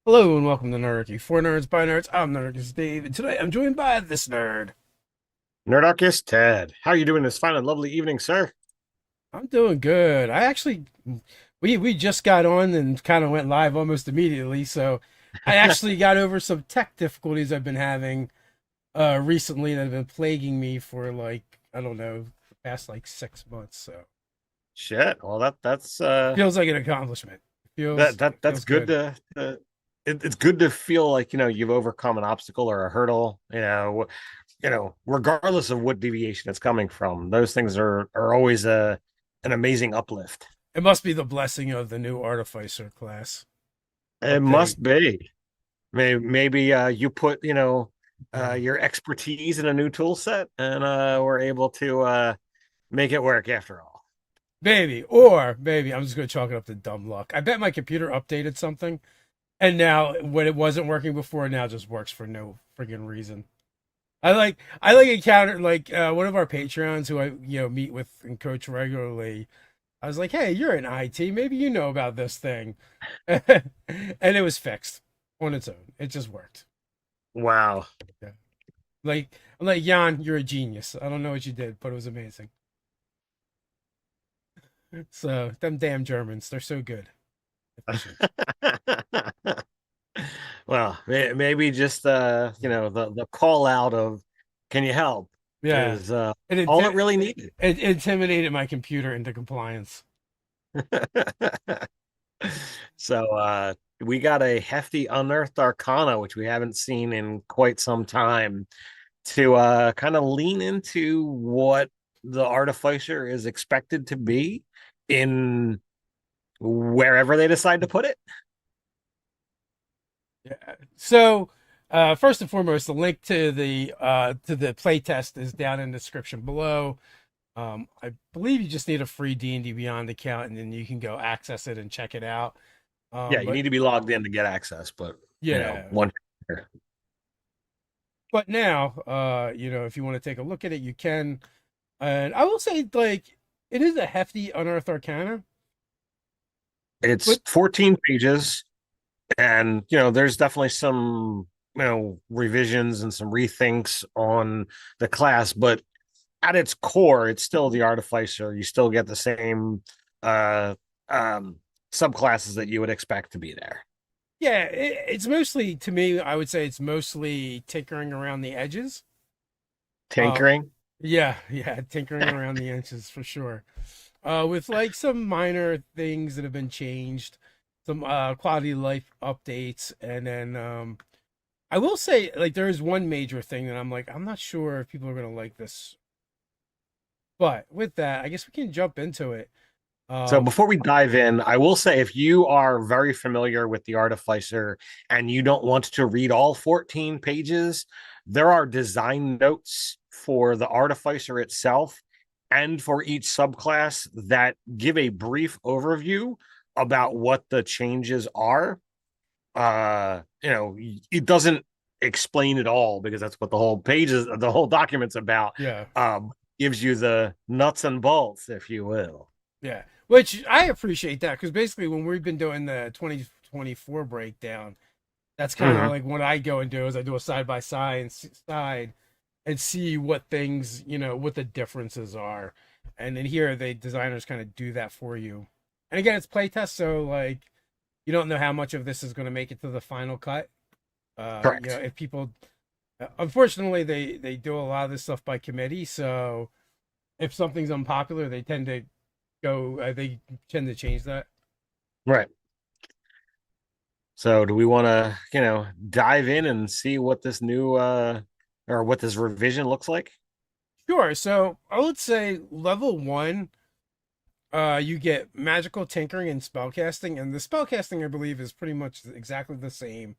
Hello and welcome to Nerdarchy. For nerds, by nerds, I'm Nerdarchy Dave, and today I'm joined by this nerd. Nerdarchy Ted. How are you doing this fine and lovely evening, sir? I'm doing good. We just got on and kind of went live almost immediately, so I actually got over some tech difficulties I've been having recently that have been plaguing me for like I don't know the past like 6 months. So Shit. Well, that's feels like an accomplishment. that's Feels good good. it's good to feel like you've overcome an obstacle or a hurdle. Regardless of what deviation it's coming from, those things are always an amazing uplift. It must be the blessing of the new Artificer class It update. must be. Maybe you put your expertise in a new tool set, and we're able to make it work after all. Maybe I'm just going to chalk it up to dumb luck. I bet my computer updated something, and now when it wasn't working before, it now just works for no friggin' reason. I encountered one of our Patreons who I meet with and coach regularly. I was like, hey, you're in IT, maybe you know about this thing, and it was fixed on its own. It just worked. Wow. Yeah. I'm like Jan, you're a genius. I don't know what you did, but it was amazing. So them damn Germans, they're so good, efficient. Well, maybe just the call out of "Can you help?" Yeah. is It, all it it, really needed. it intimidated my computer into compliance. So we got a hefty unearthed arcana, which we haven't seen in quite some time, to kind of lean into what the artificer is expected to be in wherever they decide to put it. Yeah. So, first and foremost, the link to the playtest is down in the description below. I believe you just need a free D&D Beyond account, and then you can go access it and check it out. Yeah, you But need to be logged in to get access, but yeah, one. but now, if you want to take a look at it, you can. And I will say, like, it is a hefty Unearthed Arcana, It's but 14 pages, and there's definitely some revisions and some rethinks on the class, but at its core, it's still the artificer. You still get the same uh subclasses that you would expect to be there. yeah, it's mostly to me. I would say it's mostly tinkering around the edges. Uh, Tinkering. yeah, tinkering around the edges for sure. With like some minor things that have been changed, some quality of life updates, and then I will say like there is one major thing that I'm like I'm not sure if people are gonna like this, but with that, I guess we can jump into it. So Um, before we dive in, I will say if you are very familiar with the Artificer and you don't want to read all 14 pages, there are design notes for the Artificer itself and for each subclass that give a brief overview about what the changes are. It doesn't explain it all because that's what the whole document's about. yeah, Gives you the nuts and bolts, if you will. yeah, which I appreciate that because basically when we've been doing the 2024 breakdown, that's kind of Mhm. like what I go and do is I do a side by side and see what things what the differences are, and then here the designers kind of do that for you. And again, it's playtest, so like you don't know how much of this is going to make it to the final cut. Correct. If people, unfortunately, they do a lot of this stuff by committee, so if something's unpopular, they tend to change that. Right. So do we want to, dive in and see what this new or what this revision looks like? Sure. So I would say level one, you get magical tinkering and spellcasting, and the spellcasting I believe is pretty much exactly the same.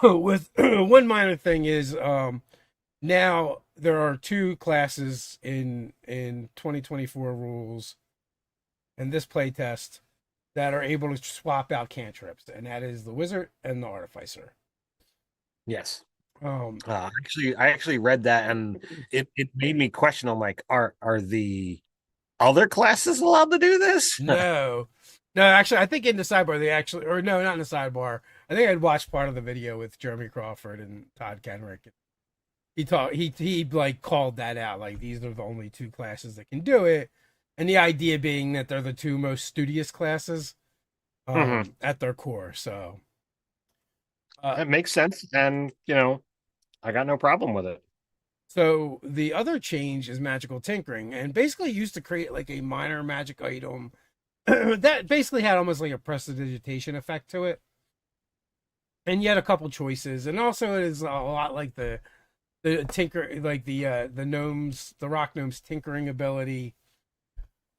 With one minor thing is now there are two classes in 2024 rules and this playtest that are able to swap out cantrips, and that is the wizard and the artificer. Yes. Um, I actually read that and it made me question. I'm like, are the other classes allowed to do this? no, no, actually, I think in the sidebar they actually, or no, not in the sidebar. I think I'd watched part of the video with Jeremy Crawford and Todd Kenrick. He like called that out, like these are the only two classes that can do it, and the idea being that they're the two most studious classes Mm-hmm. at their core. So It makes sense, and I got no problem with it. so the other change is magical tinkering, and basically used to create like a minor magic item that basically had almost like a prestidigitation effect to it. And you had a couple choices, and also it is a lot like the tinker, like the gnomes, the rock gnomes tinkering ability.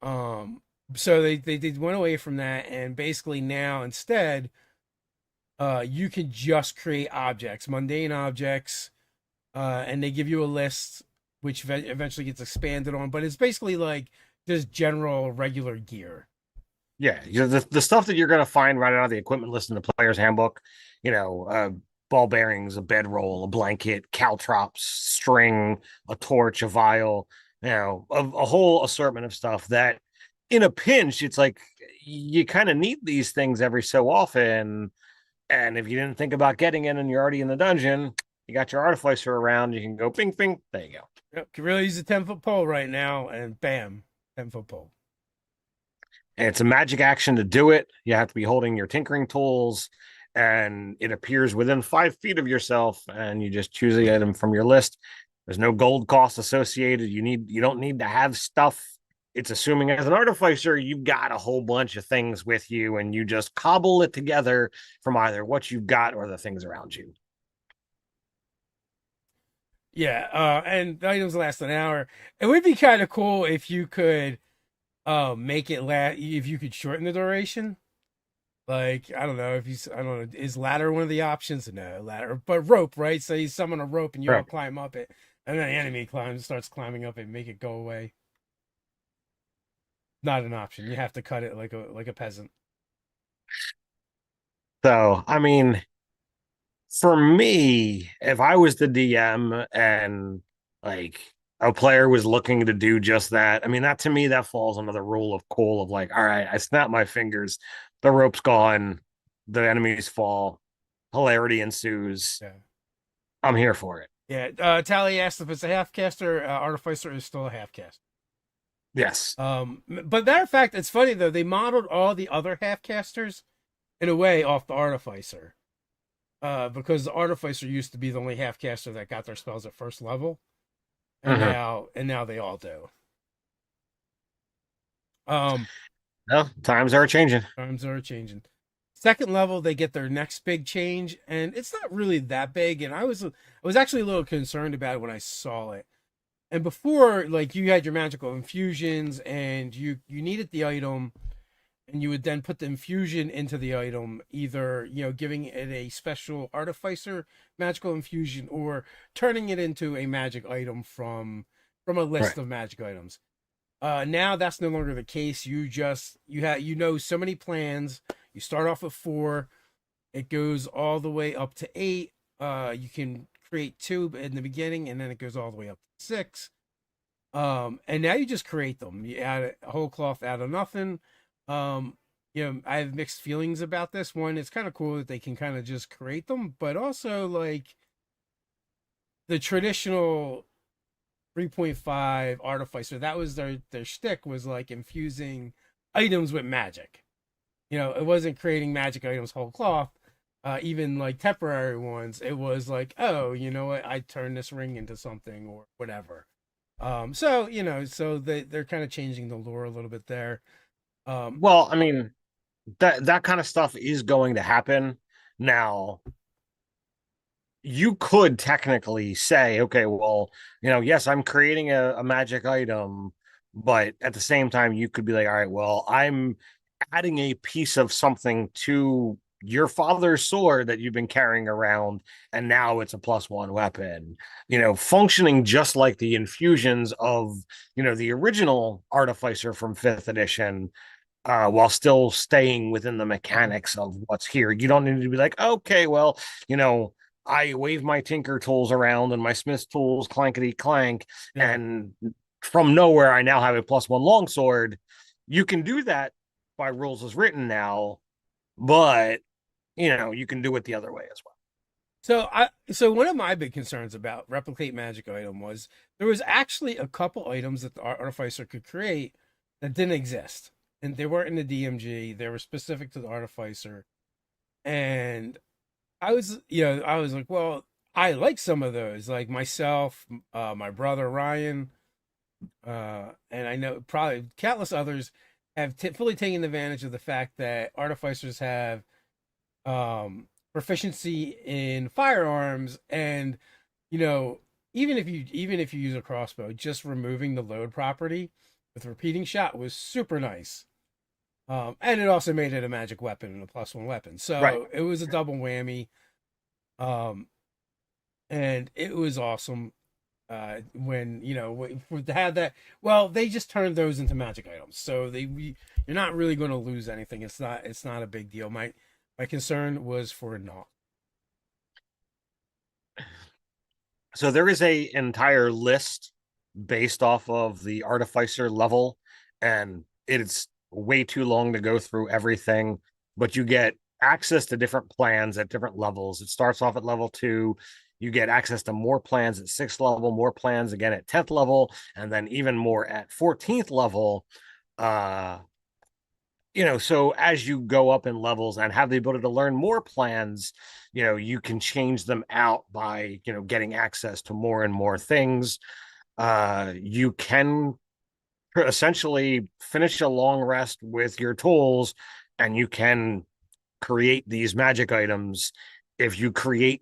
So they went away from that, and basically now instead, you can just create objects, mundane objects, and they give you a list which eventually gets expanded on, but it's basically like just general regular gear. Yeah, the stuff that you're going to find right out of the equipment list in the player's handbook, you know, ball bearings, a bedroll, a blanket, caltrops, string, a torch, a vial, a whole assortment of stuff that in a pinch, it's like you kind of need these things every so often. And if you didn't think about getting in and you're already in the dungeon, you got your artificer around, you can go ping, ping, there you go. Yep, can really use a 10-foot pole right now, and bam, 10-foot pole. And it's a magic action to do it. You have to be holding your tinkering tools, and it appears within 5 feet of yourself, and you just choose the item from your list. There's no gold cost associated. You don't need to have stuff. It's assuming as an artificer, you've got a whole bunch of things with you, and you just cobble it together from either what you've got or the things around you. Yeah, and the items last an hour. It would be kind of cool if you could make it last, if you could shorten the duration. Like, I don't know if you, I don't know, is ladder one of the options? No, ladder, but rope, right? So you summon a rope and you all Right. climb up it, and then the enemy starts climbing up it and make it go away. Not an option. You have to cut it like a peasant. So, I mean, for me, if I was the DM and like a player was looking to do just that, I mean, that to me, that falls under the rule of cool of like, all right, I snap my fingers, the rope's gone, the enemies fall, hilarity ensues. Yeah. I'm here for it. Yeah. Tally asked if it's a half caster. Artificer is still a half caster. Yes. But matter of fact, it's funny though. They modeled all the other half casters in a way off the Artificer. Because the Artificer used to be the only half caster that got their spells at first level, and Mm-hmm. now they all do. Um, No, times are changing. Times are changing. Second level, they get their next big change, and it's not really that big. And I was actually a little concerned about it when I saw it. And before, like you had your magical infusions, and you needed the item, and you would then put the infusion into the item, either giving it a special artificer magical infusion or turning it into a magic item from a list Right. of magic items. Now that's no longer the case. You have so many plans. You start off with 4, it goes all the way up to 8. You can create 2 in the beginning, and then it goes all the way up to 6. And now you just create them. You add a whole cloth out of nothing. I have mixed feelings about this one. It's kind of cool that they can kind of just create them, but also like the traditional 3.5 artificer, that was their shtick, was like infusing items with magic. It wasn't creating magic items whole cloth. Even like temporary ones, it was like, oh, you know what, I turn this ring into something or whatever. So they're kind of changing the lore a little bit there. um Well, I mean, that kind of stuff is going to happen. Now, you could technically say, okay, well, yes, I'm creating a magic item, but at the same time, you could be like, all right, well, I'm adding a piece of something to your father's sword that you've been carrying around, and now it's a +1 weapon, functioning just like the infusions of, the original Artificer from 5th edition, while still staying within the mechanics of what's here. You don't need to be like, okay, well, I wave my tinker tools around and my smith's tools clankety clank, yeah. and from nowhere I now have a +1 longsword. You can do that by rules as written now, but you can do it the other way as well. So one of my big concerns about replicate magic item was there was actually a couple items that the artificer could create that didn't exist, and they weren't in the DMG. They were specific to the artificer, and I was like, well, I like some of those, like myself, my brother Ryan, and I know probably countless others have fully taken advantage of the fact that artificers have proficiency in firearms, and you know, even if you use a crossbow, just removing the load property with repeating shot was super nice. And it also made it a magic weapon and a +1 weapon, Right. so it was a double whammy. Um, and it was awesome when to have that. Well, they just turned those into magic items, so you're not really going to lose anything. It's not a big deal. My concern was for not. So there is a entire list based off of the artificer level, and it's way too long to go through everything, but you get access to different plans at different levels. It starts off at level 2. You get access to more plans at 6th level, more plans again at 10th level, and then even more at 14th level. So as you go up in levels and have the ability to learn more plans, you can change them out by, getting access to more and more things. You can essentially finish a long rest with your tools, and you can create these magic items. If you create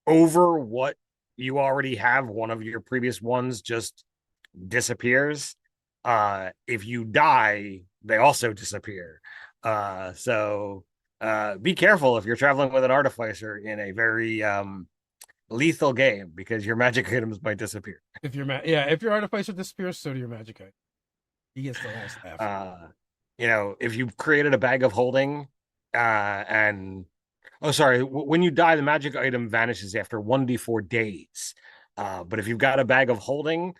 over what you already have, one of your previous ones just disappears. If you die, they also disappear. So be careful if you're traveling with an artificer in a very lethal game, because your magic items might disappear. If your artificer disappears, so do your magic item. He gets the last half. If you've created a bag of holding, and when you die, the magic item vanishes after 1d4 days. But if you've got a bag of holding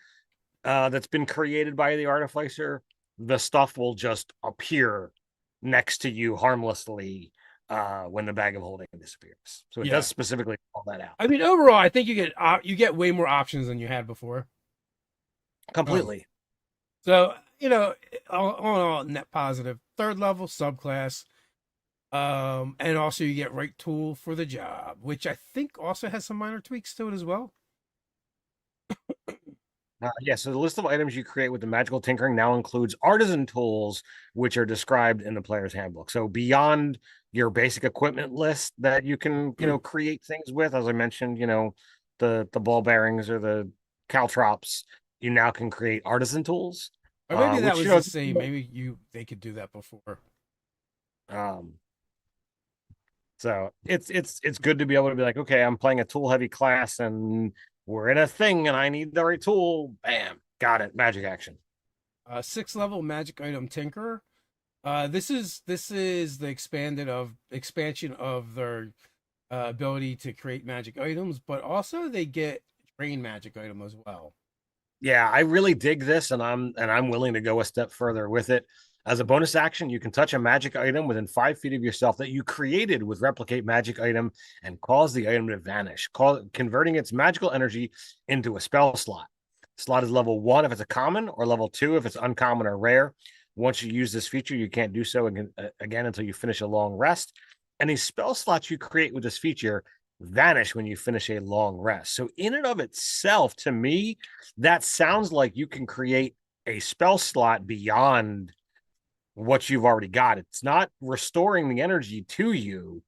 that's been created by the artificer, the stuff will just appear next to you harmlessly when the bag of holding disappears. So it does specifically call that out. I mean, overall, I think you get way more options than you had before. Completely. So all in all, net positive. 3rd level subclass, and also you get right tool for the job, which I think also has some minor tweaks to it as well. So the list of items you create with the magical tinkering now includes artisan tools, which are described in the player's handbook. So beyond your basic equipment list that you can, create things with, as I mentioned, the ball bearings or the caltrops, you now can create artisan tools. Or maybe that was the same. Maybe they could do that before. So it's good to be able to be like, okay, I'm playing a tool heavy class and we're in a thing and I need the right tool. Bam, got it. Magic action. 6th level magic item tinkerer. This is the expansion of their ability to create magic items, but also they get train magic item as well. Yeah, I really dig this, and I'm willing to go a step further with it. As a bonus action, you can touch a magic item within 5 feet of yourself that you created with replicate magic item and cause the item to vanish, converting its magical energy into a spell slot. Slot is level 1 if it's a common, or level 2 if it's uncommon or rare. Once you use this feature, you can't do so again until you finish a long rest. Any spell slots you create with this feature vanish when you finish a long rest. So in and of itself, to me, that sounds like you can create a spell slot beyond what you've already got. It's not restoring the energy to you.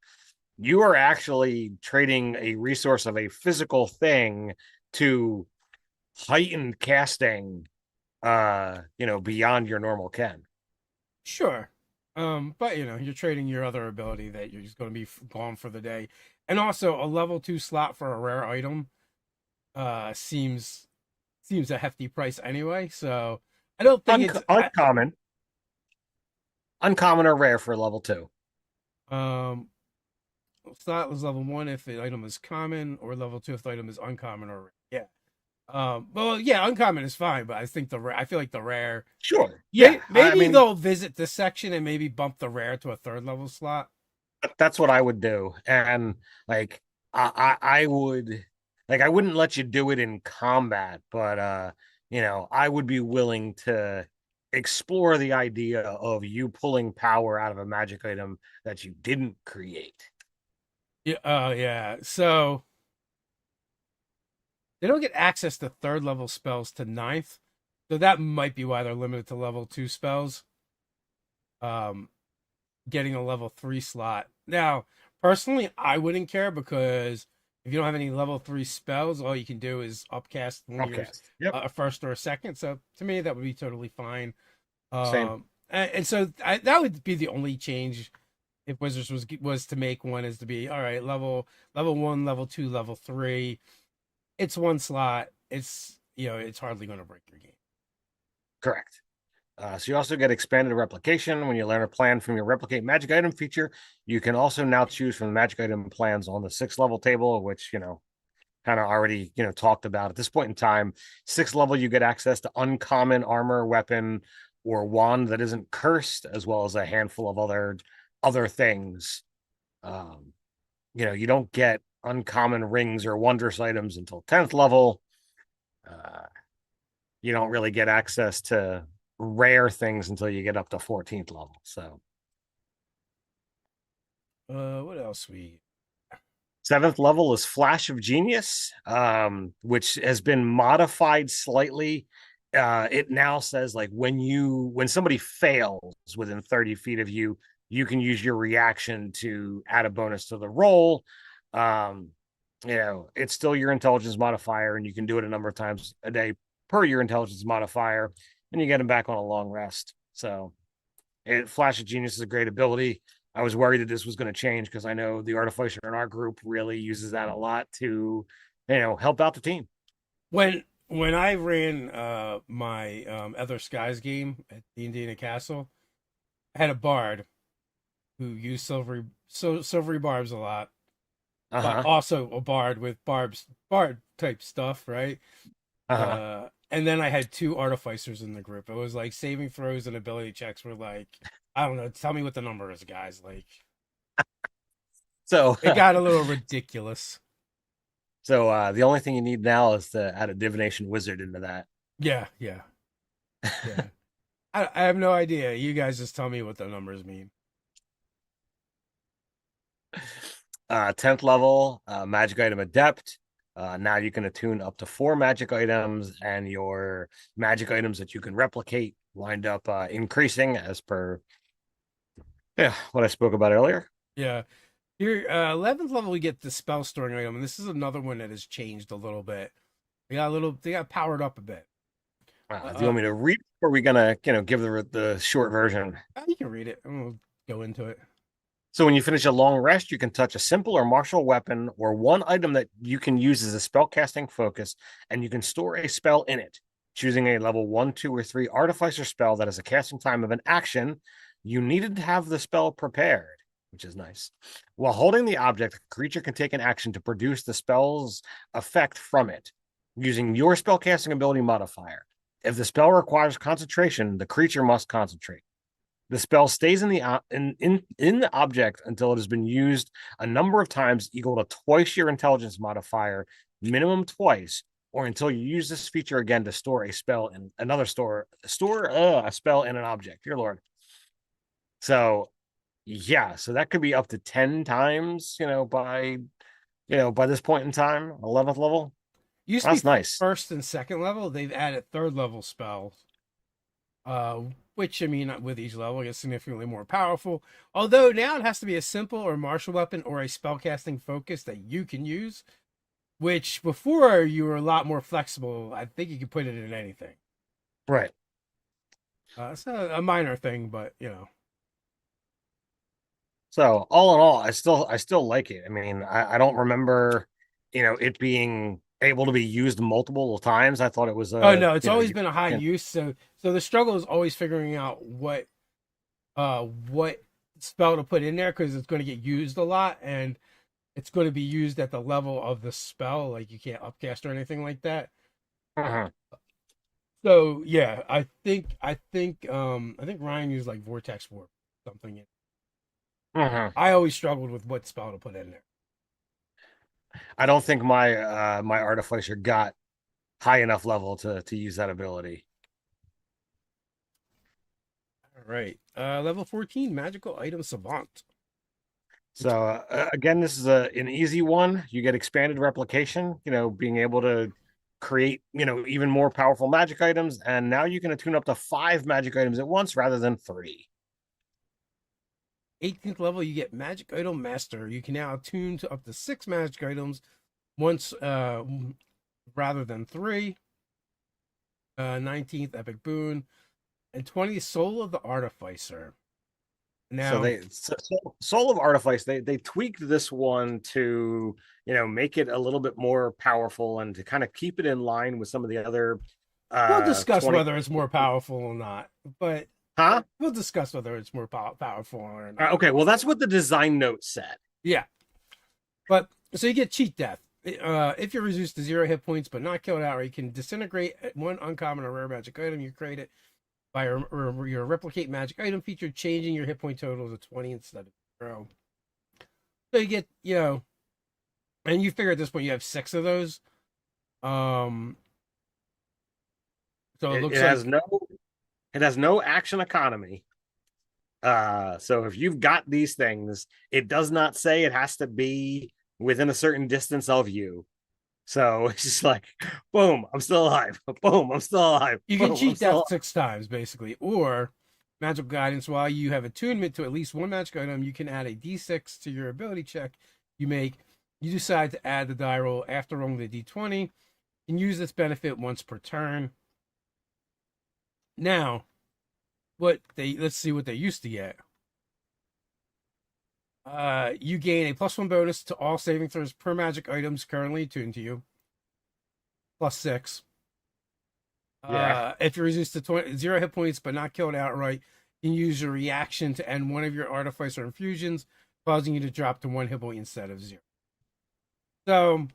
You are actually trading a resource of a physical thing to heightened casting, beyond your normal ken. Sure. But you're trading your other ability that you're just going to be gone for the day. And also a level 2 slot for a rare item seems a hefty price anyway. So I don't think it's uncommon. Uncommon or rare for level 2. Slot was level 1 if the item is common, or level 2 if the item is uncommon or rare. Yeah. Uncommon is fine, but I think I feel like the rare. Sure. Yeah. Maybe they'll visit this section and maybe bump the rare to a 3rd level slot. That's what I would do. And like I would like I wouldn't let you do it in combat, but I would be willing to explore the idea of you pulling power out of a magic item that you didn't create. Yeah, yeah. So they don't get access to third level spells to ninth, so that might be why they're limited to level 2 spells. Um, Getting a level 3 slot. Now, personally, I wouldn't care because if you don't have any level 3 spells, all you can do is upcast one of your Upcast. Yep. a first or a second. So to me, that would be totally fine. Same. And so that would be the only change if Wizards was to make one, is to be all right, level 1, level 2, level 3. It's one slot. It's hardly going to break your game. Correct. So you also get expanded replication when you learn a plan from your replicate magic item feature. You can also now choose from the magic item plans on the 6th level table, which kind of already talked about. At this point in time, 6th level you get access to uncommon armor, weapon, or wand that isn't cursed, as well as a handful of other things. You don't get uncommon rings or wondrous items until 10th level. Uh, you don't really get access to rare things until you get up to 14th level. So What else we? 7th level is Flash of Genius, which has been modified slightly. It now says like when somebody fails within 30 feet of you, you can use your reaction to add a bonus to the roll. Um, it's still your intelligence modifier, and you can do it a number of times a day per your intelligence modifier, and you get them back on a long rest. So, Flash of Genius is a great ability. I was worried that this was going to change because I know the Artificer in our group really uses that a lot to, help out the team. When I ran my Other Skies game at D&D in a Castle, I had a bard who used silvery barbs a lot, Uh but huh. also a bard with bard type stuff, right? Uh huh. And then I had two artificers in the group. It was like saving throws and ability checks were like, I don't know, tell me what the number is, guys. Like So, it got a little ridiculous. the only thing you need now is to add a divination wizard into that. Yeah, yeah, yeah. I have no idea. You guys just tell me what the numbers mean. 10th level, magic item adept. Now you can attune up to 4 magic items, and your magic items that you can replicate wind up increasing as per what I spoke about earlier. Yeah. Here, 11th level, we get the spell storing item, and this is another one that has changed a little bit. They got powered up a bit. Do you want me to read, or are we gonna give the short version? You can read it, and we'll go into it. So when you finish a long rest, you can touch a simple or martial weapon or one item that you can use as a spellcasting focus, and you can store a spell in it. Choosing a level 1, 2, or 3 artificer spell that has a casting time of an action, you needed to have the spell prepared, which is nice. While holding the object, the creature can take an action to produce the spell's effect from it, using your spellcasting ability modifier. If the spell requires concentration, the creature must concentrate. The spell stays in the object until it has been used a number of times equal to twice your intelligence modifier, minimum twice, or until you use this feature again to store a spell in another store a spell in an object. Dear Lord. So yeah, so that could be up to 10 times, by this point in time, 11th level. Used to be That's nice. first and second level. They've added third level spells, which I mean, with each level, gets significantly more powerful. Although now it has to be a simple or martial weapon or a spellcasting focus that you can use. Which before you were a lot more flexible. I think you could put it in anything. Right. It's a minor thing, but So all in all, I still like it. I mean, I don't remember, it being able to be used multiple times. I thought it was Oh a, no, it's always been a high can, use. So the struggle is always figuring out what spell to put in there because it's going to get used a lot and it's going to be used at the level of the spell. Like you can't upcast or anything like that. uh-huh. So yeah, I think Ryan used like Vortex Warp something. Mhm. I always struggled with what spell to put in there. I don't think my artificer got high enough level to use that ability. All right. Level 14, magical item savant. So again, this is an easy one. You get expanded replication, being able to create, even more powerful magic items, and now you can attune up to 5 magic items at once rather than 3. 18th level, you get magic item master. You can now attune to up to 6 magic items once rather than 3. 19th epic boon. And 20 soul of the artificer. So Now, Soul of Artifice, they tweaked this one to, make it a little bit more powerful and to kind of keep it in line with some of the other we'll discuss 20. whether it's more powerful or not, but Huh? we'll discuss whether it's more powerful or not. Okay, well that's what the design note said. Yeah, but so you get cheat death. If you're reduced to 0 hit points but not killed outright, you can disintegrate one uncommon or rare magic item you created by your replicate magic item feature, changing your hit point total to 20 instead of 0. So you get, and you figure at this point you have 6 of those. So it looks like It has no action economy. So if you've got these things, it does not say it has to be within a certain distance of you. So it's just like, boom, I'm still alive. Boom, I'm still alive. you Boom, can I'm cheat still death alive. 6 times basically, or magical guidance. While you have attunement to at least one magic item, you can add a d6 to your ability check you make. You decide to add the die roll after rolling the d20 and use this benefit once per turn. Now, let's see what they used to get. You gain a +1 bonus to all saving throws per magic items currently attuned to you. +6. Yeah. If you're reduced to 0 hit points but not killed outright, you can use your reaction to end one of your artificer infusions, causing you to drop to 1 hit point instead of 0. So,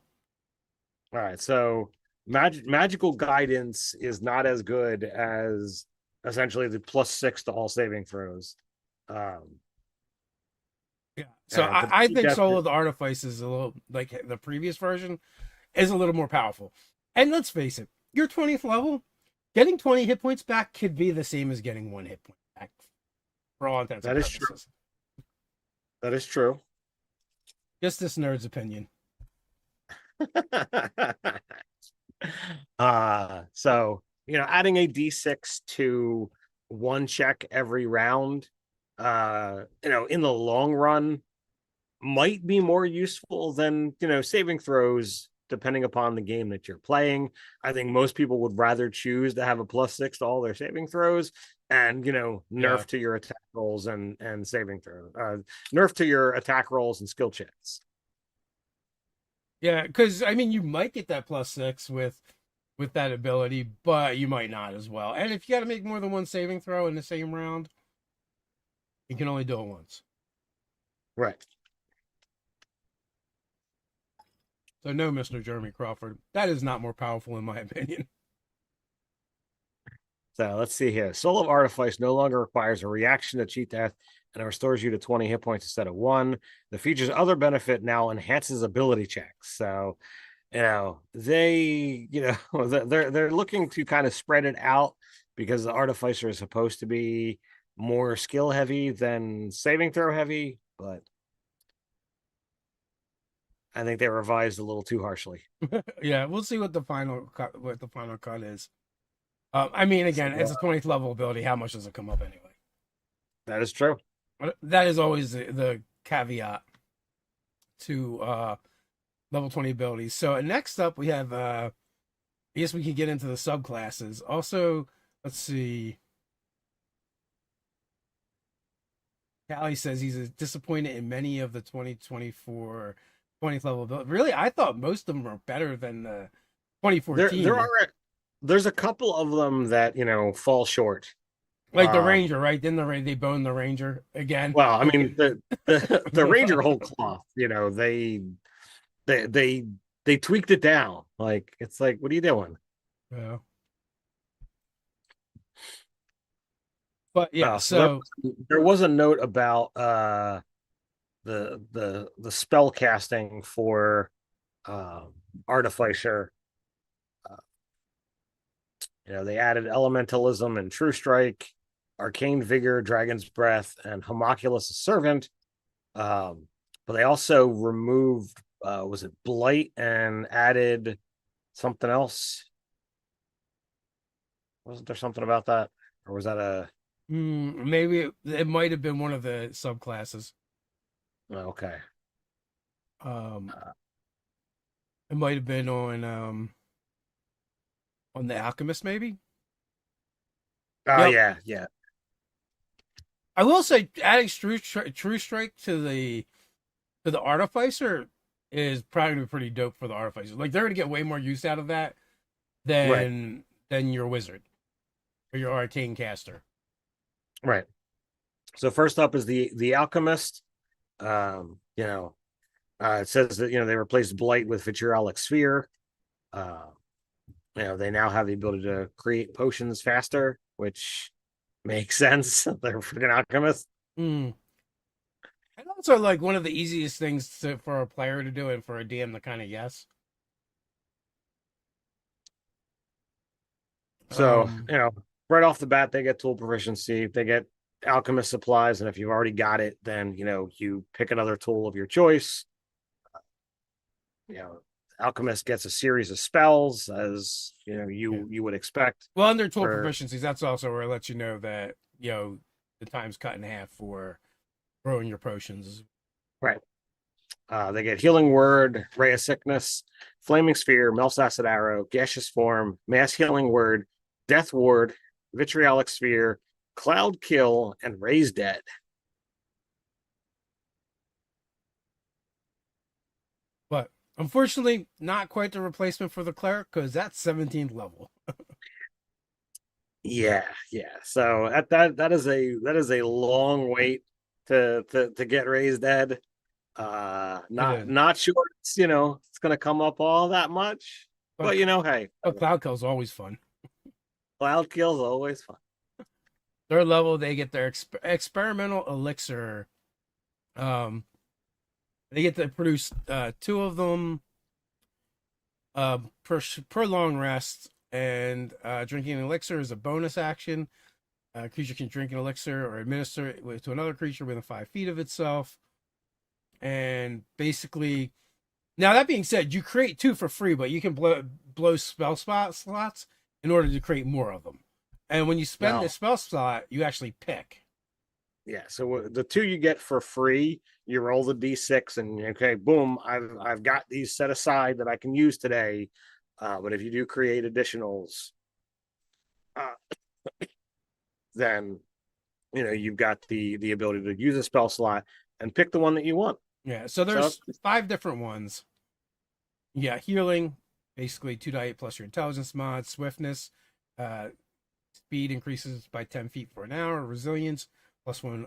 All right. So magical guidance is not as good as essentially the +6 to all saving throws. yeah. So But I think Soul of the Artifice is a little like the previous version is a little more powerful. And let's face it, your 20th level, getting 20 hit points back could be the same as getting 1 hit point back for all intents and that is true. purposes. That is true. Just this nerd's opinion. So adding a d6 to one check every round, in the long run might be more useful than saving throws, depending upon the game that you're playing. I think most people would rather choose to have a +6 to all their saving throws and nerf to your attack rolls and saving throw, nerf to your attack rolls and skill checks. Yeah, because I mean, you might get that +6 with that ability, but you might not as well. And if you got to make more than one saving throw in the same round, you can only do it once. Right. So no, Mr. Jeremy Crawford, that is not more powerful in my opinion. So let's see here. Soul of Artifice no longer requires a reaction to cheat death and it restores you to 20 hit points instead of 1. The feature's other benefit now enhances ability checks. So, they're looking to kind of spread it out because the Artificer is supposed to be more skill heavy than saving throw heavy, but I think they revised a little too harshly. Yeah, we'll see what the final cut is. I mean, again, it's a 20th level ability. How much does it come up anyway? That is true. That is always the caveat to level 20 abilities. So next up, we have, I guess we can get into the subclasses. Also, let's see. Callie says he's disappointed in many of the 2024 20th level abilities. Really, I thought most of them were better than the 2014. There's a couple of them that fall short. Like the Ranger, right? Then they boned the Ranger again. Well, I mean the Ranger whole cloth. They tweaked it down. Like it's like, what are you doing? Yeah. But yeah, so there was a note about the spell casting for uh, Artificer. Uh, they added Elementalism and True Strike, Arcane Vigor, Dragon's Breath, and Homunculus Servant. But they also removed, was it Blight, and added something else? Wasn't there something about that? Or was that a. Maybe it might have been one of the subclasses. Okay. Um, it might have been on the alchemist, maybe. Oh, Yep. yeah, yeah. I will say adding True Strike to the Artificer is probably gonna be pretty dope for the Artificer. Like they're gonna get way more use out of that Right, than your wizard or your arcane caster. right. So first up is the alchemist. It says that they replaced blight with vitriolic sphere. Uh, they now have the ability to create potions faster, which makes sense. They're freaking alchemists. Mm. And also like one of the easiest things for a player to do and for a DM to kind of guess. So, Um, right off the bat, they get tool proficiency, they get alchemist supplies, and if you've already got it, then you pick another tool of your choice. You know, alchemist gets a series of spells, as yeah. you would expect. Well, under tool For proficiencies, that's also where it lets you know that the time's cut in half for growing your potions. right, they get healing word, ray of sickness, flaming sphere, melts acid arrow, gaseous form, mass healing word, death ward, vitriolic sphere, cloud kill, and raise dead. But unfortunately, not quite the replacement for the cleric because that's 17th level. Yeah, yeah. So that is a long wait to get raised dead. It Not is. not sure it's gonna come up all that much, But but hey, Cloud Kill is always fun. cloud kill's always fun. Third level, they get their experimental elixir. Um, they get to produce two of them per long rest, and drinking an elixir is a bonus action. A creature can drink an elixir or administer it to another creature within 5 feet of itself. And basically, now that being said, you create two for free, but you can blow spell slots in order to create more of them. And when you spend the Now, spell slot, you actually pick. yeah. So the two you get for free, you roll the d6, and okay, boom, I've got these set aside that I can use today. But if you do create additionals, uh, then you've got the ability to use a spell slot and pick the one that you want. Yeah, so So there's 5 different ones. Yeah, healing, basically 2 die plus your intelligence mod, swiftness, uh, speed increases by 10 feet for an hour, resilience plus one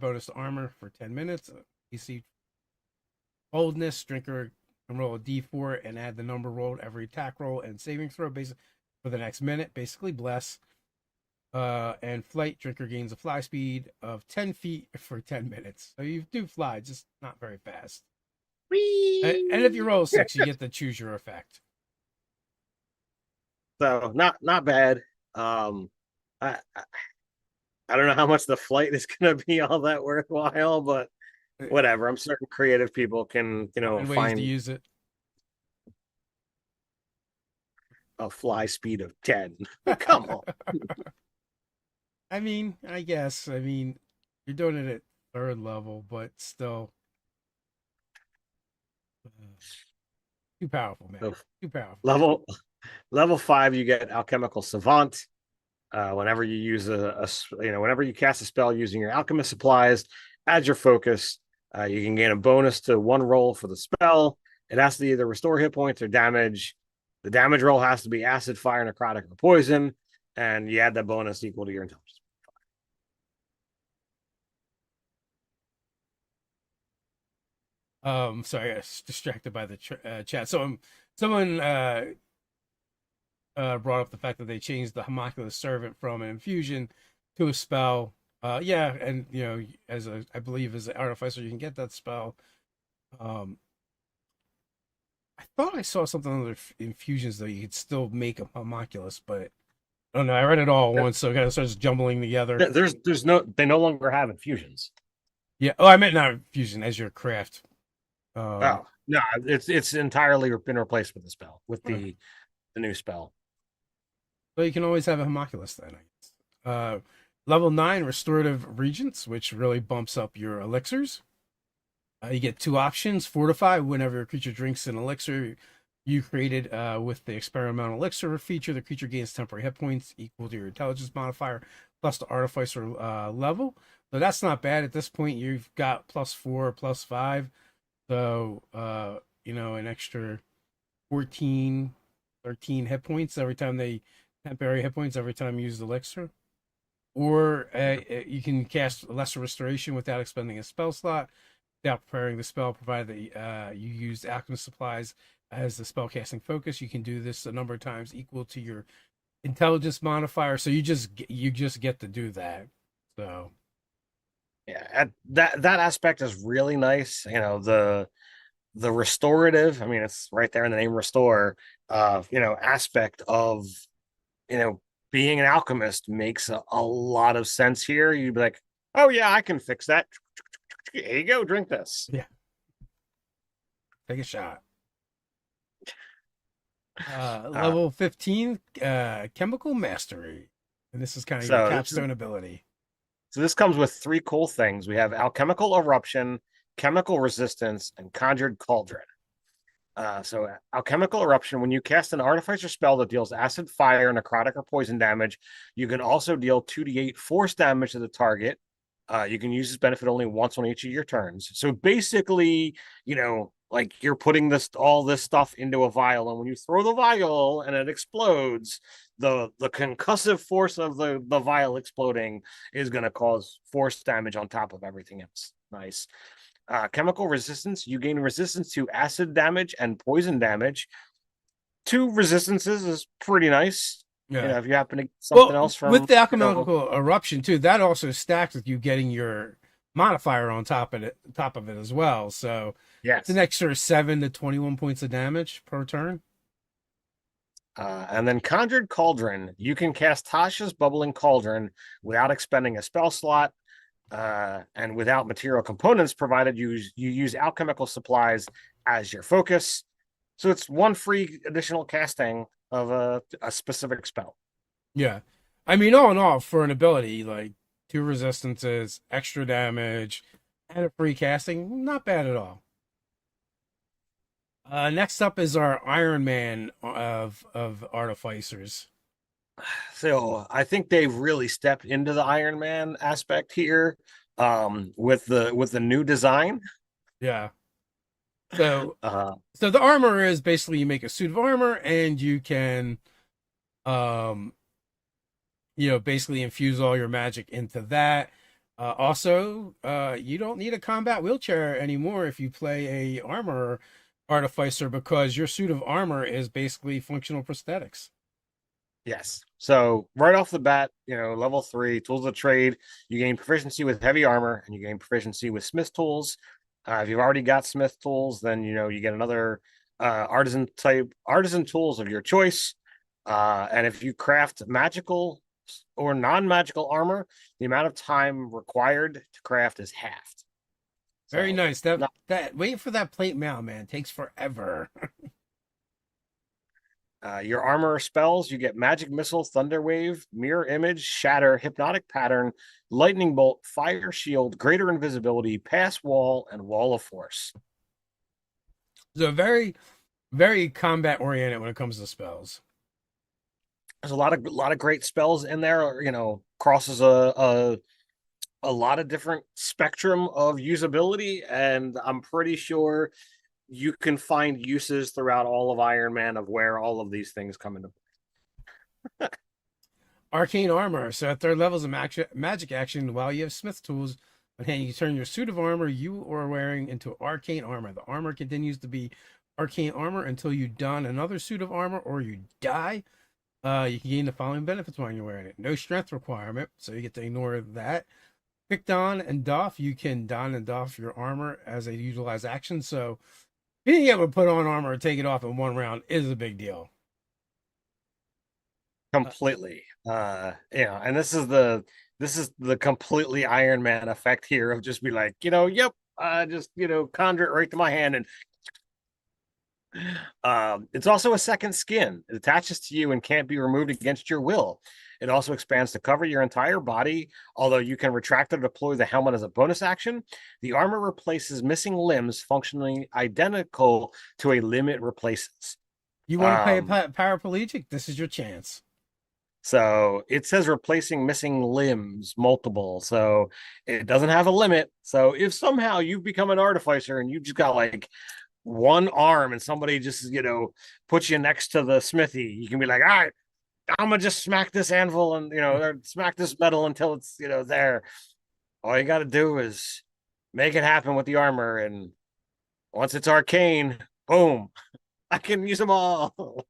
bonus to armor for 10 minutes, AC boldness, drinker can roll a d4 and add the number rolled every attack roll and saving throw basically for the next minute, basically bless. And flight, drinker gains a fly speed of 10 feet for 10 minutes. So you do fly, just not very fast. And if you roll a 6, you get to choose your effect. so not bad. I don't know how much the flight is going to be all that worthwhile, but whatever. I'm certain creative people can And ways to find use it. a fly speed of 10. Come on. I mean, I guess. I mean, you're doing it at third level, but still too powerful, man. So Too powerful. level 5, you get alchemical savant. Whenever you use whenever you cast a spell using your alchemist supplies as your focus, you can gain a bonus to one roll for the spell. It has to either restore hit points or damage. The damage roll has to be acid, fire, necrotic, or poison, and you add that bonus equal to your intelligence. Sorry, I was distracted by the chat. So someone brought up the fact that they changed the homunculus servant from an infusion to a spell. Yeah, and as I believe as an artificer, you can get that spell. Um, I thought I saw something on the infusions though. You could still make a homunculus, but I don't know. I read it all at once, so it kind of starts jumbling together. There's no they no longer have infusions. Yeah. Oh, I meant not infusion as your craft. Um, Oh no, it's entirely been replaced with the spell with okay. the new spell. So you can always have a homunculus then, I guess. Level 9 restorative regents, which really bumps up your elixirs. You get two options: fortify. Whenever a creature drinks an elixir you created with the experimental elixir feature, the creature gains temporary hit points equal to your intelligence modifier plus the artificer level. So that's not bad. At this point, you've got +4, +5. So an extra 14, 13 hit points every time temporary hit points every time you use the elixir. Or you can cast lesser restoration without expending a spell slot, without preparing the spell, provided that you use alchemist supplies as the spellcasting focus. You can do this a number of times equal to your intelligence modifier. So you just get to do that. So Yeah, that aspect is really nice. The restorative. I mean, it's right there in the name, restore. Aspect of you know being an alchemist makes a lot of sense here. You'd be like, oh yeah, I can fix that. Here you go, drink this. yeah, take a shot. Uh, Level 15, chemical mastery, and this is kind of your so this is capstone ability. so this comes with three cool things. We have alchemical eruption, chemical resistance, and conjured cauldron. So alchemical eruption, when you cast an artificer spell that deals acid, fire, necrotic, or poison damage, you can also deal 2d8 force damage to the target. You can use this benefit only once on each of your turns. So basically, like you're putting all this stuff into a vial, and when you throw the vial and it explodes, the concussive force of the vial exploding is going to cause force damage on top of everything else. Nice. Chemical resistance, you gain resistance to acid damage and poison damage. Two resistances is pretty nice. Yeah. If you happen to get something Well, else with from, the alchemical eruption too, that also stacks with you getting your modifier on top of it as well. So it's an yes. extra 7 to 21 points of damage per turn. And then Conjured Cauldron, you can cast Tasha's Bubbling Cauldron without expending a spell slot and without material components, provided you use alchemical supplies as your focus. So it's one free additional casting of a specific spell. Yeah. I mean, all in all, for an ability, like two resistances, extra damage, and a free casting, not bad at all. Next up is our Iron Man of artificers. So I think they've really stepped into the Iron Man aspect here with the new design. Yeah. So Uh, so the armor is basically you make a suit of armor and you can um basically infuse all your magic into that. Also, you don't need a combat wheelchair anymore if you play a armor artificer because your suit of armor is basically functional prosthetics. yes. So right off the bat, level 3 tools of trade, you gain proficiency with heavy armor and you gain proficiency with smith tools. If you've already got smith tools, then you get another artisan tools of your choice. And if you craft magical or non-magical armor, the amount of time required to craft is halved. Very So nice. That not, that wait for that plate mail, man. It takes forever. your armor spells, you get magic missile, thunder wave, mirror image, shatter, hypnotic pattern, lightning bolt, fire shield, greater invisibility, pass wall, and wall of force. So very, very combat oriented when it comes to spells. There's a lot of great spells in there. Crosses a lot of different spectrum of usability, and I'm pretty sure you can find uses throughout all of Iron Man of where all of these things come into. Arcane armor. So at third levels of magic action, while you have smith tools on hand, you turn your suit of armor you are wearing into arcane armor. The armor continues to be arcane armor until you don another suit of armor or you die. You can gain the following benefits while you're wearing it. No strength requirement, so you get to ignore that. pick don and doff, you can don and doff your armor as a utilized action. So being able to put on armor or take it off in one round is a big deal. Completely. And this is the completely Iron Man effect here of just be like, yep, just conjure it right to my hand. And it's also a second skin. It attaches to you and can't be removed against your will. It also expands to cover your entire body, although you can retract or deploy the helmet as a bonus action. The armor replaces missing limbs, functionally identical to a limb it replaces. You want to play a paraplegic? This is your chance. So it says replacing missing limbs, multiple. So it doesn't have a limit. So if somehow you've become an artificer and you just got like one arm and somebody just, puts you next to the smithy, you can be like, all right, I'm gonna just smack this anvil and or smack this metal until it's there. All you got to do is make it happen with the armor, and once it's arcane, boom, I can use them all.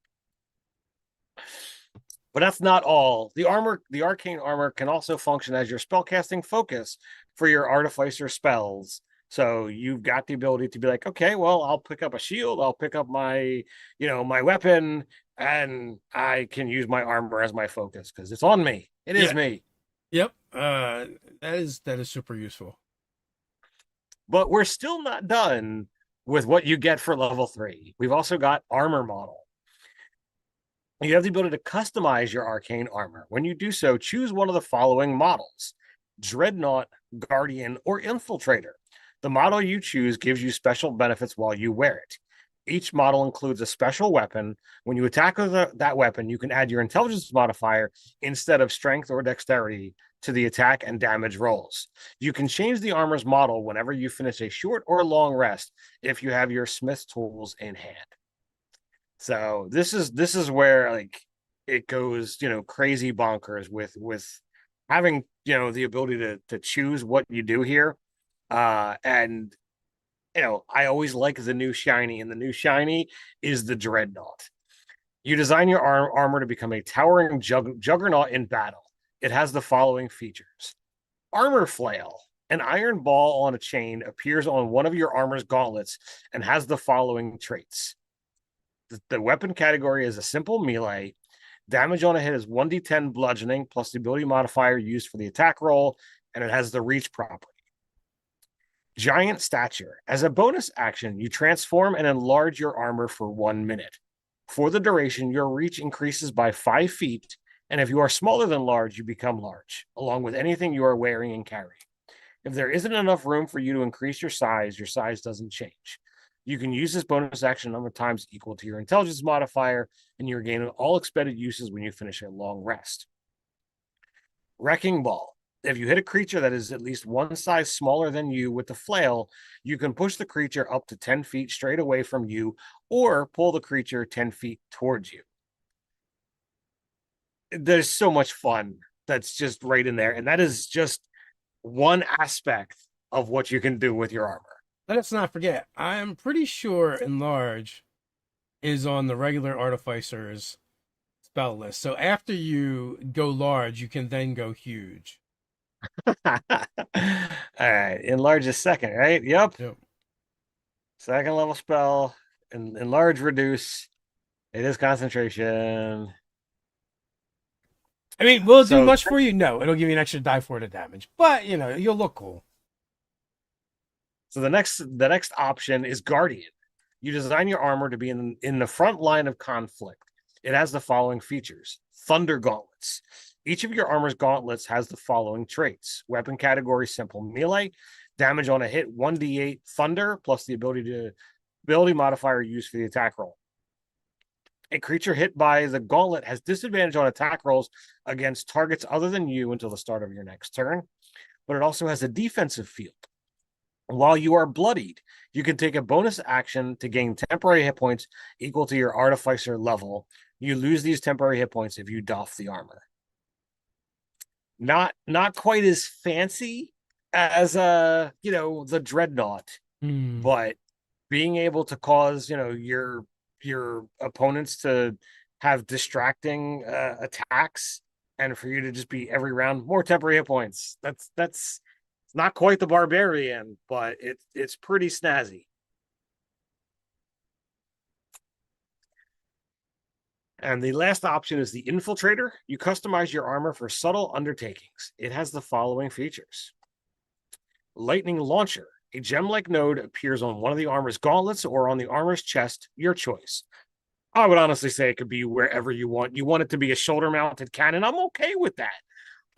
But that's not all. The arcane armor can also function as your spellcasting focus for your artificer spells. So you've got the ability to be like, okay, well, I'll pick up a shield, I'll pick up my, my weapon, and I can use my armor as my focus because it's on me. It is me. Yep. That is super useful. But we're still not done with what you get for level 3. We've also got armor model. You have the ability to customize your arcane armor. When you do so, choose one of the following models: Dreadnought, Guardian, or Infiltrator. The model you choose gives you special benefits while you wear it. Each model includes a special weapon. When you attack with that weapon, you can add your intelligence modifier instead of strength or dexterity to the attack and damage rolls. You can change the armor's model whenever you finish a short or long rest if you have your smith tools in hand. So this is where like it goes, crazy bonkers with having, the ability to choose what you do here. And I always like the new shiny, and the new shiny is the Dreadnought. You design your armor to become a towering juggernaut in battle. It has the following features: Armor Flail. An iron ball on a chain appears on one of your armor's gauntlets and has the following traits. The weapon category is a simple melee. Damage on a hit is 1d10 bludgeoning plus the ability modifier used for the attack roll, and it has the reach property. Giant Stature. As a bonus action, you transform and enlarge your armor for 1 minute. For the duration, your reach increases by 5 feet, and if you are smaller than large, you become large, along with anything you are wearing and carrying. If there isn't enough room for you to increase your size doesn't change. You can use this bonus action a number of times equal to your intelligence modifier, and you're gaining all expended uses when you finish a long rest. Wrecking Ball. If you hit a creature that is at least one size smaller than you with the flail, you can push the creature up to 10 feet straight away from you, or pull the creature 10 feet towards you. There's so much fun that's just right in there, and that is just one aspect of what you can do with your armor. Let's not forget, I'm pretty sure Enlarge is on the regular Artificer's spell list. So after you go large, you can then go huge. All right. Enlarge is second, right? Yep. Second level spell. Enlarge, reduce. It is concentration. I mean, will it do much for you? No, it'll give you an extra die for the damage, but you'll look cool. So the next option is Guardian. You design your armor to be in the front line of conflict. It has the following features: Thunder Gauntlets. Each of your armor's gauntlets has the following traits: weapon category simple melee, damage on a hit 1d8 thunder plus the ability modifier used for the attack roll. A creature hit by the gauntlet has disadvantage on attack rolls against targets other than you until the start of your next turn, but it also has a defensive field. While you are bloodied, you can take a bonus action to gain temporary hit points equal to your artificer level. You lose these temporary hit points if you doff the armor. Not quite as fancy as the Dreadnought, but being able to cause your opponents to have distracting attacks, and for you to just be every round more temporary hit points. That's It's not quite the barbarian, but it's pretty snazzy. And the last option is the Infiltrator. You customize your armor for subtle undertakings. It has the following features. Lightning Launcher. A gem-like node appears on one of the armor's gauntlets or on the armor's chest, your choice. I would honestly say it could be wherever you want. You want it to be a shoulder-mounted cannon. I'm okay with that.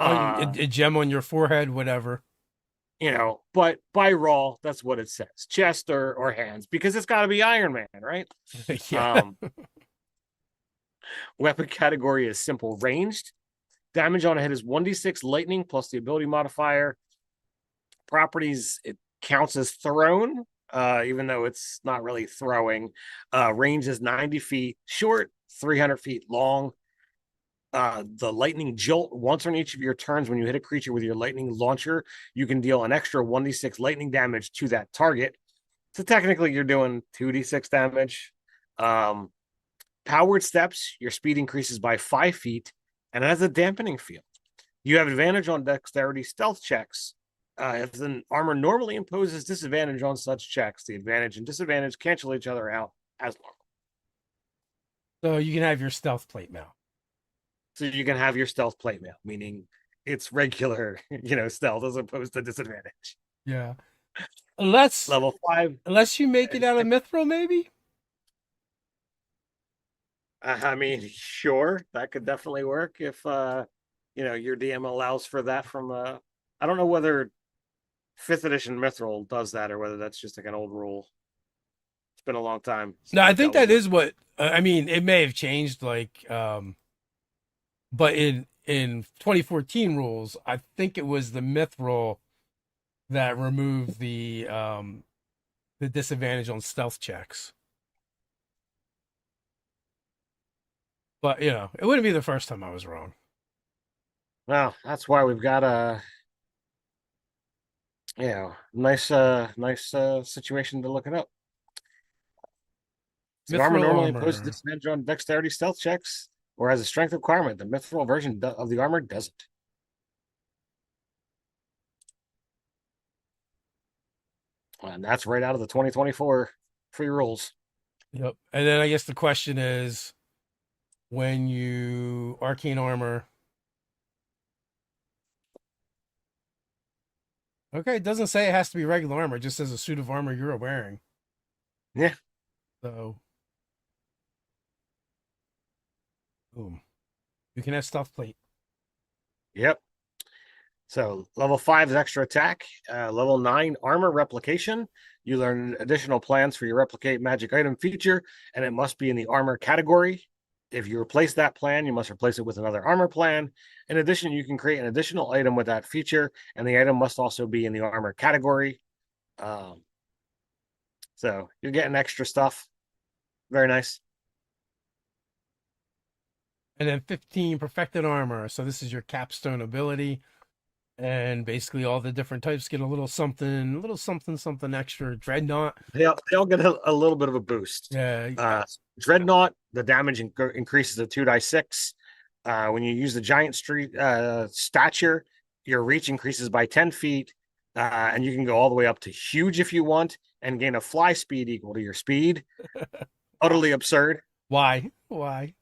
A gem on your forehead, whatever. But by raw, that's what it says. Chest or hands, because it's got to be Iron Man, right? Yeah. Weapon category is simple ranged. Damage on a hit is 1d6 lightning plus the ability modifier. Properties, it counts as thrown, even though it's not really throwing. Range is 90 feet short, 300 feet long. The lightning jolt, once on each of your turns, when you hit a creature with your lightning launcher, you can deal an extra 1d6 lightning damage to that target. So technically, you're doing 2d6 damage. Powered steps, your speed increases by 5 feet, and it has a dampening field. You have advantage on dexterity stealth checks. If an armor normally imposes disadvantage on such checks, the advantage and disadvantage cancel each other out as normal. So you can have your stealth plate now. So you can have your stealth plate mail, meaning it's regular, stealth as opposed to disadvantage. Yeah. Unless Level 5. unless you make it out of mithril, maybe? I mean, sure, that could definitely work if your DM allows for that from I don't know whether 5th edition mithril does that or whether that's just like an old rule. It's been a long time. No, I think that is what I mean, it may have changed but in 2014 rules, I think it was the mithril that removed the disadvantage on stealth checks. But it wouldn't be the first time I was wrong. Well, that's why we've got a nice situation to look it up. The armor normally imposes disadvantage on dexterity stealth checks or has a strength requirement. The mithril version of the armor doesn't. And that's right out of the 2024 free rules. Yep. And then I guess the question is, when you arcane armor. Okay, it doesn't say it has to be regular armor. It just says a suit of armor you're wearing. Yeah. So, boom. You can have stealth plate. Yep. So level 5 is extra attack. Level 9, armor replication. You learn additional plans for your replicate magic item feature, and it must be in the armor category. If you replace that plan, you must replace it with another armor plan. In addition, you can create an additional item with that feature, and the item must also be in the armor category. So you're getting extra stuff. Very nice. And then 15, perfected armor. So this is your capstone ability. And basically all the different types get a little something extra. Dreadnought. They all get a little bit of a boost. Yeah. Dreadnought, the damage increases to 2d6. When you use the giant stature, your reach increases by 10 feet. And you can go all the way up to huge if you want and gain a fly speed equal to your speed. Utterly absurd. Why? Why?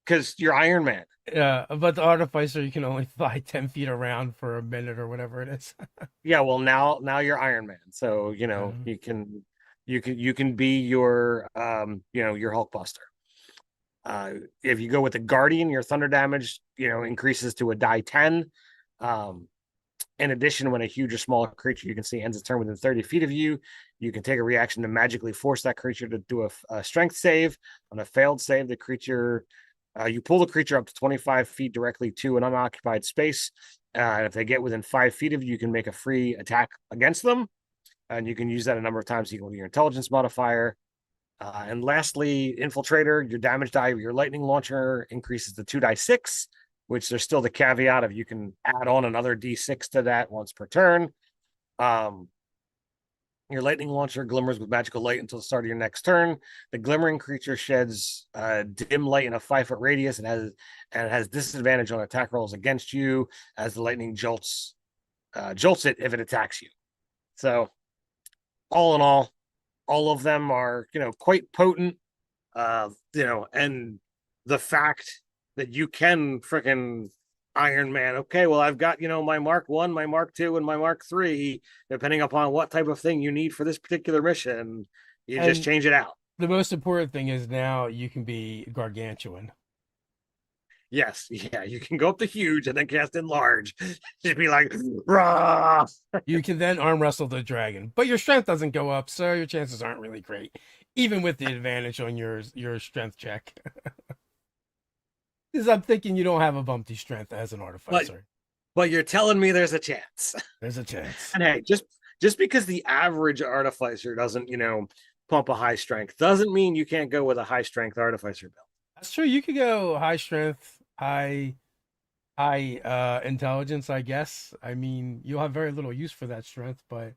Because you're Iron Man. Yeah, but the Artificer, you can only fly 10 feet around for a minute or whatever it is. Yeah, well, now you're Iron Man. So, you can be your your Hulkbuster. If you go with the Guardian, your thunder damage, increases to a die 10. In addition, when a huge or small creature you can see ends its turn within 30 feet of you, you can take a reaction to magically force that creature to do a strength save. On a failed save, the creature, you pull the creature up to 25 feet directly to an unoccupied space. And if they get within 5 feet of you, you can make a free attack against them. And you can use that a number of times equal to your intelligence modifier. And lastly, Infiltrator, your damage die of your lightning launcher increases to 2d6, which there's still the caveat of you can add on another d6 to that once per turn. Your lightning launcher glimmers with magical light until the start of your next turn. The glimmering creature sheds dim light in a 5-foot radius and has disadvantage on attack rolls against you as the lightning jolts jolts it if it attacks you. So all in all of them are, quite potent. And the fact that you can freaking Iron Man, okay, well, I've got, my Mark 1, my Mark 2, and my Mark 3, depending upon what type of thing you need for this particular mission, you just And change it out. the most important thing is now you can be gargantuan. Yes, yeah, you can go up to huge and then cast enlarge. Just be like, rah! You can then arm wrestle the dragon, but your strength doesn't go up, so your chances aren't really great, even with the advantage on your strength check. Because I'm thinking you don't have a bumpy strength as an artificer. But you're telling me there's a chance. There's a chance. And hey, just because the average artificer doesn't, pump a high strength doesn't mean you can't go with a high strength artificer build. That's true. You could go high strength, high intelligence, I guess. I mean, you'll have very little use for that strength, but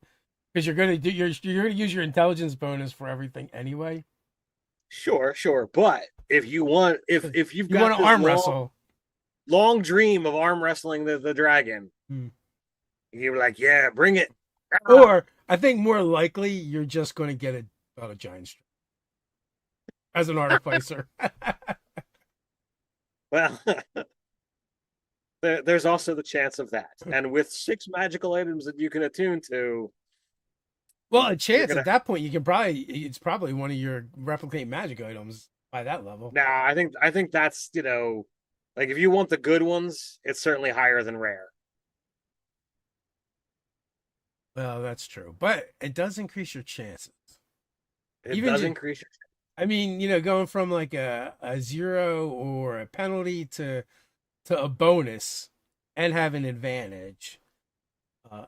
because you're gonna use your intelligence bonus for everything anyway. Sure. But if you want, if you've You got want to arm wrestle, long dream of arm wrestling the dragon, you're like, yeah, bring it. or I think more likely you're just going to get a giant strength as an artificer. Well, there's also the chance of that, and with 6 magical items that you can attune to. Well, a chance at that point, it's probably one of your replicate magic items by that level. Nah, I think that's, like if you want the good ones, it's certainly higher than rare. Well, that's true, but it does increase your chances. It does increase your. I mean, going from like a 0 or a penalty to a bonus and have an advantage.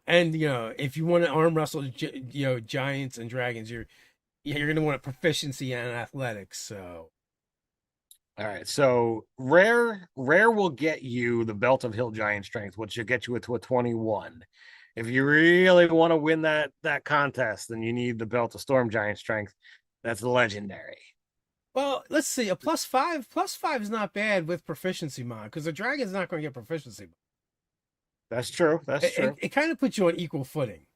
And if you want to arm wrestle, giants and dragons, you're going to want a proficiency in athletics. So, all right. So rare will get you the belt of hill giant strength, which will get you to a 21. If you really want to win that contest, then you need the belt of storm giant strength. That's legendary. Well, let's see. A +5. +5 is not bad with proficiency mod because the dragon's not going to get proficiency. That's true. It kind of puts you on equal footing.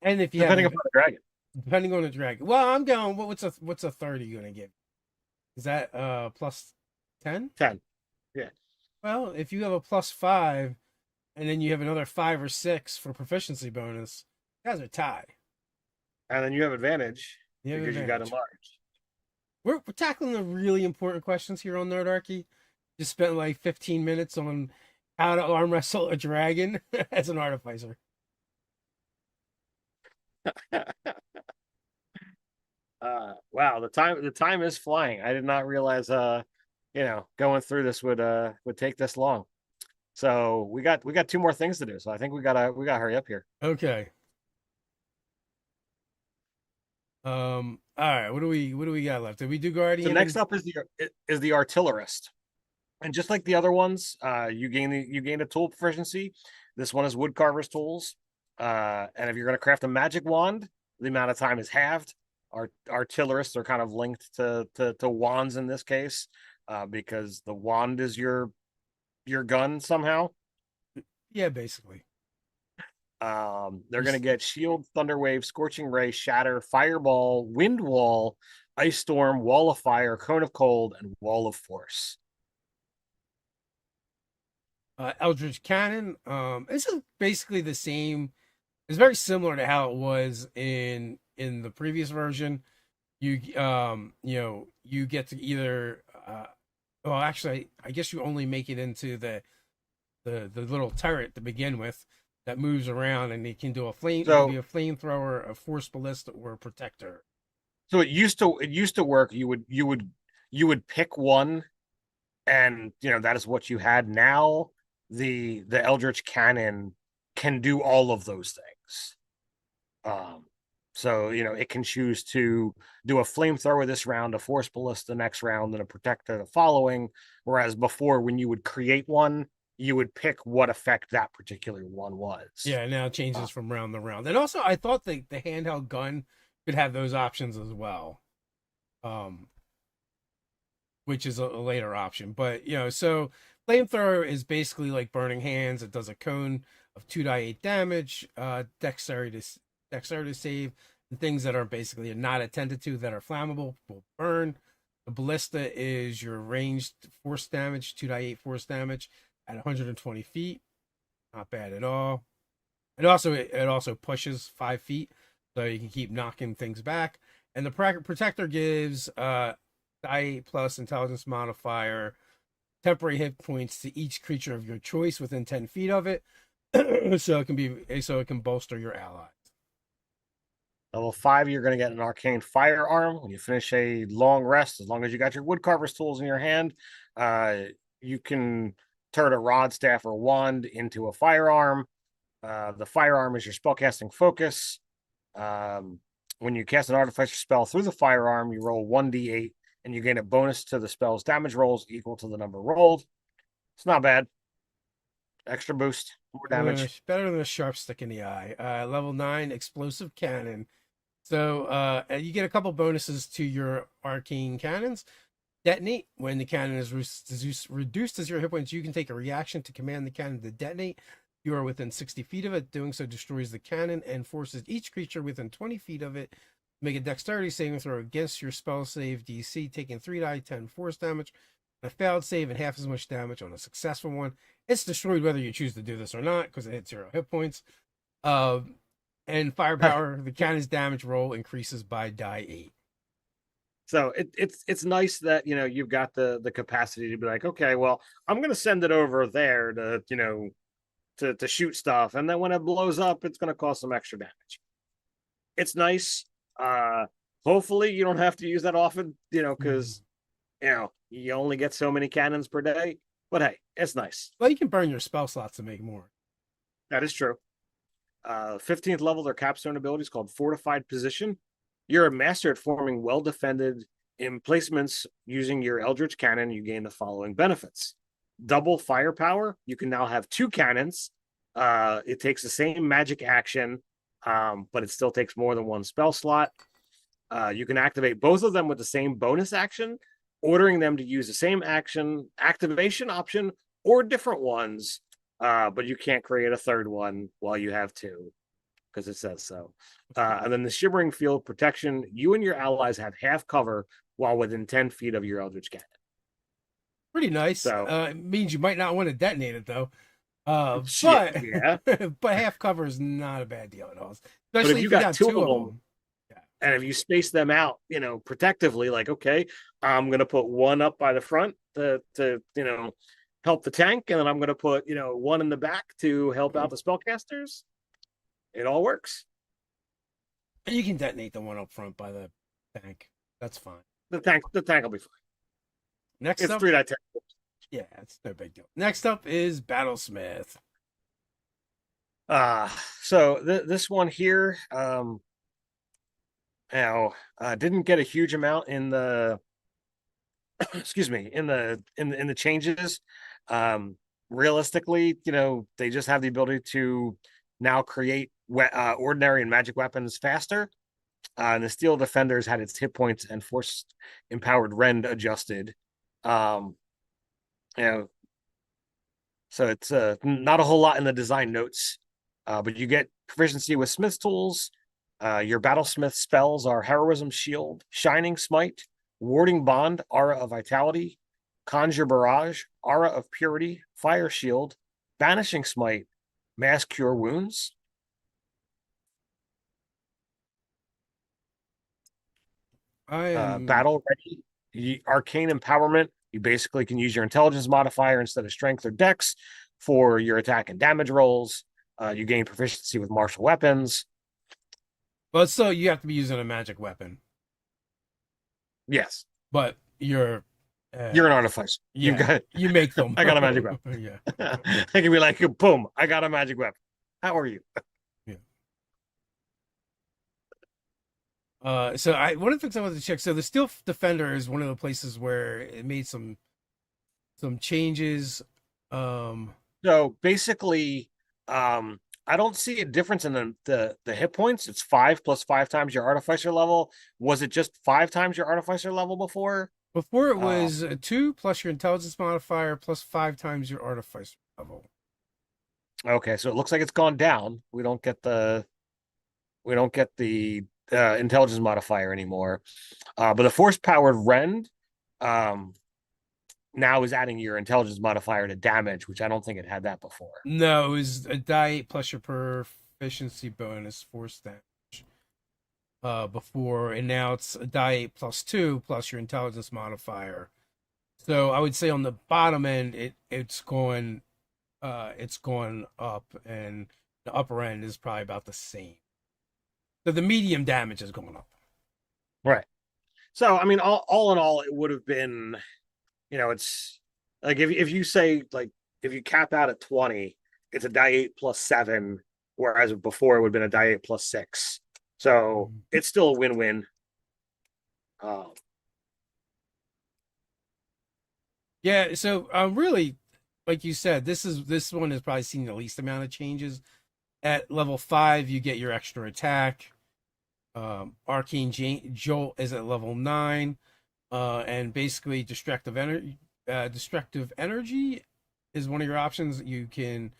And if you depending upon the dragon. Depending on the dragon. Well, I'm going. What's a 30 going to give? Is that +10? 10. Yeah. Well, if you have a +5, and then you have another 5 or 6 for proficiency bonus, you guys are tied. And then you have advantage because you got enlarged. We're tackling the really important questions here on Nerdarchy. Just spent like 15 minutes on how to arm wrestle a dragon as an artificer. Wow, the time is flying. I did not realize going through this would take this long. So we got 2 more things to do. So I think we gotta hurry up here. Okay. All right. What do we got left? Did we do Guardian? So next up is the artillerist. And just like the other ones, you gain a tool proficiency. This one is woodcarver's tools. And if you're going to craft a magic wand, the amount of time is halved. Artillerists are kind of linked to wands in this case, because the wand is your gun somehow. Yeah, basically. They're going to get shield, thunderwave, scorching ray, shatter, fireball, wind wall, ice storm, wall of fire, cone of cold, and wall of force. Eldritch Cannon. This is basically the same. It's very similar to how it was in the previous version. You get to either well, actually, I guess you only make it into the little turret to begin with that moves around, and it can do a flame. So, it can be a flamethrower, a force ballista, or a protector. So it used to work. You would pick one, and that is what you had. Now the Eldritch Cannon can do all of those things. So it can choose to do a flamethrower this round, a force ballista next round, and a protector the following. Whereas before, when you would create one, you would pick what effect that particular one was. Yeah, now it changes from round to round. And also, I thought the handheld gun could have those options as well, which is a later option. But so Flamethrower is basically like Burning Hands. It does a cone of 2d8 damage, dexterity save, and things that are basically not attended to that are flammable will burn. The Ballista is your ranged force damage, 2d8 force damage at 120 feet. Not bad at all. It also pushes 5 feet, so you can keep knocking things back. And the Protector gives die plus intelligence modifier, temporary hit points to each creature of your choice within 10 feet of it, so it can bolster your allies. Level 5, you're going to get an arcane firearm. When you finish a long rest, as long as you got your woodcarver's tools in your hand, you can turn a rod, staff, or wand into a firearm. The firearm is your spellcasting focus. When you cast an artificer spell through the firearm, you roll 1d8, and you gain a bonus to the spell's damage rolls equal to the number rolled. It's not bad. Extra boost, more damage. Better than a sharp stick in the eye. Level 9, explosive cannon. So you get a couple bonuses to your arcane cannons. Detonate. When the cannon is reduced as your hit points, you can take a reaction to command the cannon to detonate. You are within 60 feet of it. Doing so destroys the cannon and forces each creature within 20 feet of it make a dexterity saving throw against your spell save DC, taking 3d10 force damage. On a failed save and half as much damage on a successful one. It's destroyed whether you choose to do this or not because it hits 0 hit points. And firepower, the cannon's damage roll increases by die 8. So it's nice that you've got the capacity to be like, okay, well, I'm going to send it over there to to shoot stuff, and then when it blows up, it's going to cause some extra damage. It's nice. Hopefully, you don't have to use that often, because you only get so many cannons per day. But hey, it's nice. Well, you can burn your spell slots to make more. That is true. 15th level, their capstone ability is called Fortified Position. You're a master at forming well-defended emplacements using your Eldritch Cannon. You gain the following benefits. Double firepower. You can now have 2 cannons. It takes the same magic action, but it still takes more than 1 spell slot. You can activate both of them with the same bonus action, ordering them to use the same activation option or different ones, but you can't create a third one while you have 2 because it says so. And then the Shimmering Field Protection, you and your allies have half cover while within 10 feet of your Eldritch Cannon. Pretty nice. So, it means you might not want to detonate it though. but yeah. But half cover is not a bad deal at all. Especially but if you got 2 of them. Yeah. And if you space them out, protectively, like, okay, I'm going to put 1 up by the front to help the tank, and then I'm going to put, 1 in the back to help out the spellcasters. It all works. And you can detonate the one up front by the tank. That's fine. The tank will be fine. Next it's up, 3-10. Yeah, it's no big deal. Next up is Battlesmith. So this one here, didn't get a huge amount in the excuse me, in the changes. Realistically, they just have the ability to now create ordinary and magic weapons faster. And the Steel Defenders had its hit points and force empowered rend adjusted. So it's not a whole lot in the design notes, but you get proficiency with Smith's tools. Your Battlesmith spells are Heroism Shield, Shining Smite, Warding Bond, Aura of Vitality, Conjure Barrage, Aura of Purity, Fire Shield, Banishing Smite, Mass Cure Wounds. Battle Ready, Arcane Empowerment. You basically can use your intelligence modifier instead of strength or dex for your attack and damage rolls. You gain proficiency with martial weapons. But still, you have to be using a magic weapon. Yes. But you're an artificer. Yeah, you make them. I got a magic weapon. Yeah. I can be like, boom, I got a magic weapon. How are you? Yeah. So one of the things I wanted to check. So the Steel Defender is one of the places where it made some changes. So basically, I don't see a difference in the hit points. It's 5 + 5 times your artificer level. Was it just 5 times your artificer level before? Before it Uh, was 2 plus your intelligence modifier plus 5 times your artificer level. okay, so it looks like it's gone down. We don't get the intelligence modifier anymore. But the force powered rend um now is adding your intelligence modifier to damage, which I don't think it had that before. No, it was a die 8 plus your proficiency bonus force damage. Before, and now it's a die 8 plus 2 plus your intelligence modifier. So I would say on the bottom end, it's going up, and the upper end is probably about the same. So the medium damage is going up. Right. So I mean, all in all, it would have been, it's like if you say like if you cap out at 20, it's a die 8 plus 7, whereas before it would have been a die 8 plus 6. So Mhm. it's still a win-win. Um, Yeah. So really, like you said, this one has probably seen the least amount of changes. At level 5, you get your extra attack. Arcane Jolt is at level 9, and basically destructive energy is one of your options. You can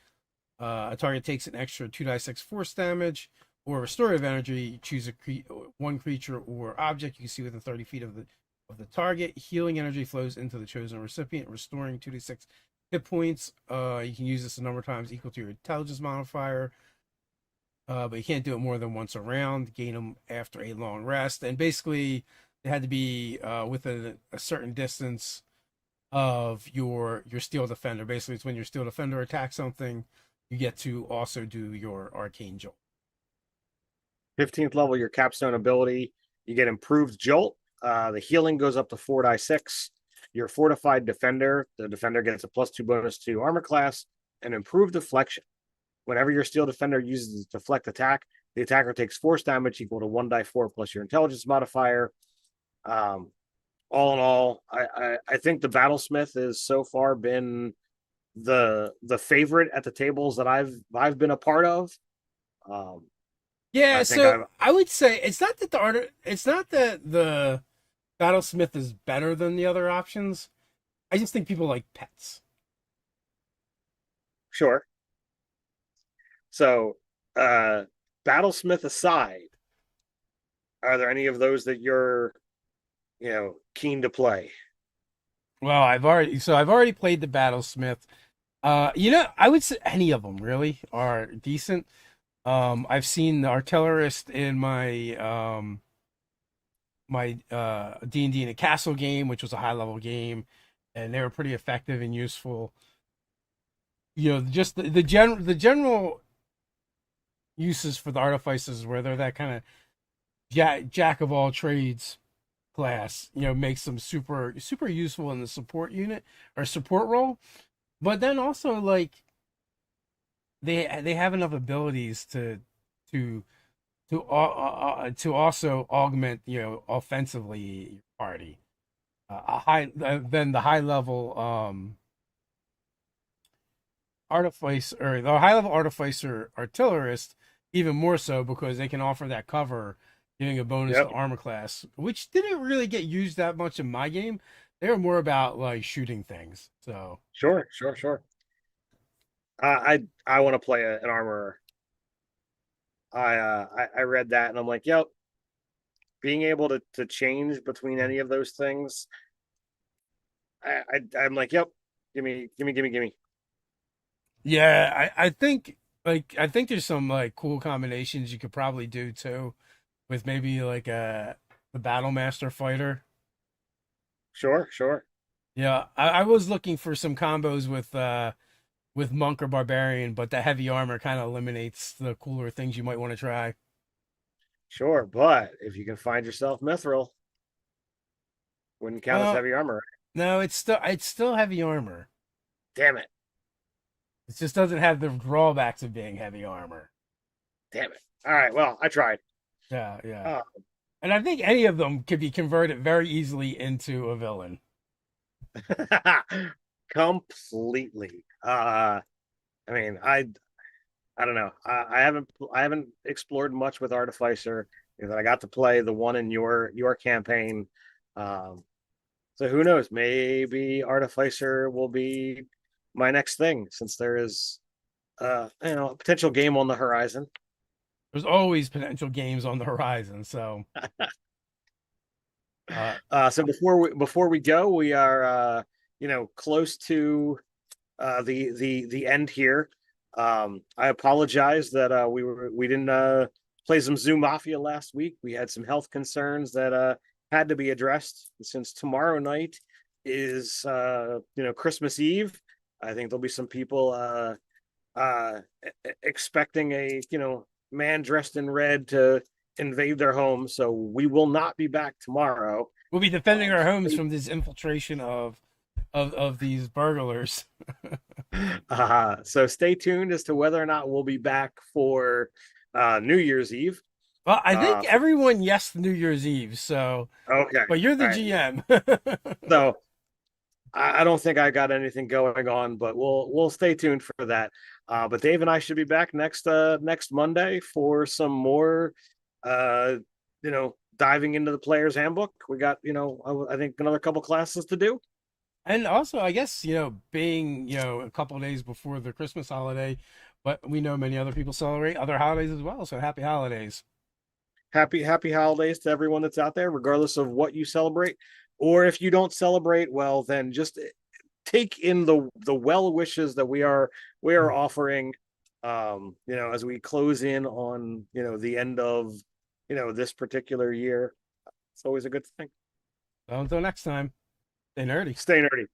a target takes an extra 2d6 force damage, or restorative energy. Choose one creature or object you can see within 30 feet of the target. Healing energy flows into the chosen recipient, restoring 2d6 hit points. You can use this a number of times equal to your intelligence modifier. But you can't do it more than once a round. Gain them after a long rest, and basically it had to be within a certain distance of your steel defender. Basically, it's when your steel defender attacks something, you get to also do your arcane jolt. 15th level, your capstone ability, you get improved jolt. The healing goes up to 4d6. Your fortified defender, the defender gets a +2 bonus to armor class and improved deflection. Whenever your steel defender uses a deflect attack, the attacker takes force damage equal to 1d4 plus your intelligence modifier. Um, all in all, I think the battlesmith has so far been the favorite at the tables that I've been a part of. Um, Yeah, I think so I've I would say it's not that the battlesmith is better than the other options. I just think people like pets. sure. So, uh, battlesmith aside, are there any of those that you're keen to play? Well, I've already played the battlesmith. I would say any of them really are decent. I've seen the artillerist in my D&D in a castle game, which was a high level game, and they were pretty effective and useful. Just the general uses for the artificers, where they're that kind of jack of all trades class, makes them super useful in the support unit or support role. But then also, like, they have enough abilities to to also augment, offensively your party. A high Then the high level artificer, or the high level artificer artillerist, even more so because they can offer that cover, giving a bonus to Yep. armor class, which didn't really get used that much in my game. They were more about like shooting things. So Sure, sure, sure. I want to play an armorer. I read that and I'm like, yep. Being able to change between any of those things, I'm like, yep. Give me. yeah, I think there's some like cool combinations you could probably do too, with maybe like the battle master fighter. Sure, sure. Yeah, I was looking for some combos with monk or barbarian, but the heavy armor kind of eliminates the cooler things you might want to try. Sure, but if you can find yourself mithril, wouldn't count as Uh, heavy armor. no, it's still heavy armor. Damn it. It just doesn't have the drawbacks of being heavy armor. Damn it. All right, well, I tried. Yeah, yeah. Uh, And I think any of them could be converted very easily into a villain. completely. I mean, I don't know. I haven't explored much with Artificer. I got to play the one in your campaign. Um, So who knows? Maybe Artificer will be my next thing, since there is a potential game on the horizon. There's always potential games on the horizon. So, uh, So before we go, we are close to the end here. I apologize that we didn't play some Zoo Mafia last week. We had some health concerns that had to be addressed. Since tomorrow night is Christmas Eve, I think there'll be some people expecting a man dressed in red to invade their home. So we will not be back tomorrow. we'll be defending our homes So from this infiltration of these burglars. so stay tuned as to whether or not we'll be back for New Year's Eve. Well, I think Uh, everyone yes New Year's Eve. So, okay, but you're the all right. GM. So I don't think I got anything going on, but we'll stay tuned for that. But Dave and I should be back next Monday for some more diving into the player's handbook. We got I think another couple classes to do. And also, I guess, being, a couple of days before the Christmas holiday, but we know many other people celebrate other holidays as well. So happy holidays. Happy holidays to everyone that's out there, regardless of what you celebrate. Or if you don't celebrate, well, then just take in the well wishes that we are offering as we close in on the end of this particular year. It's always a good thing. So until next time, stay nerdy. Stay nerdy.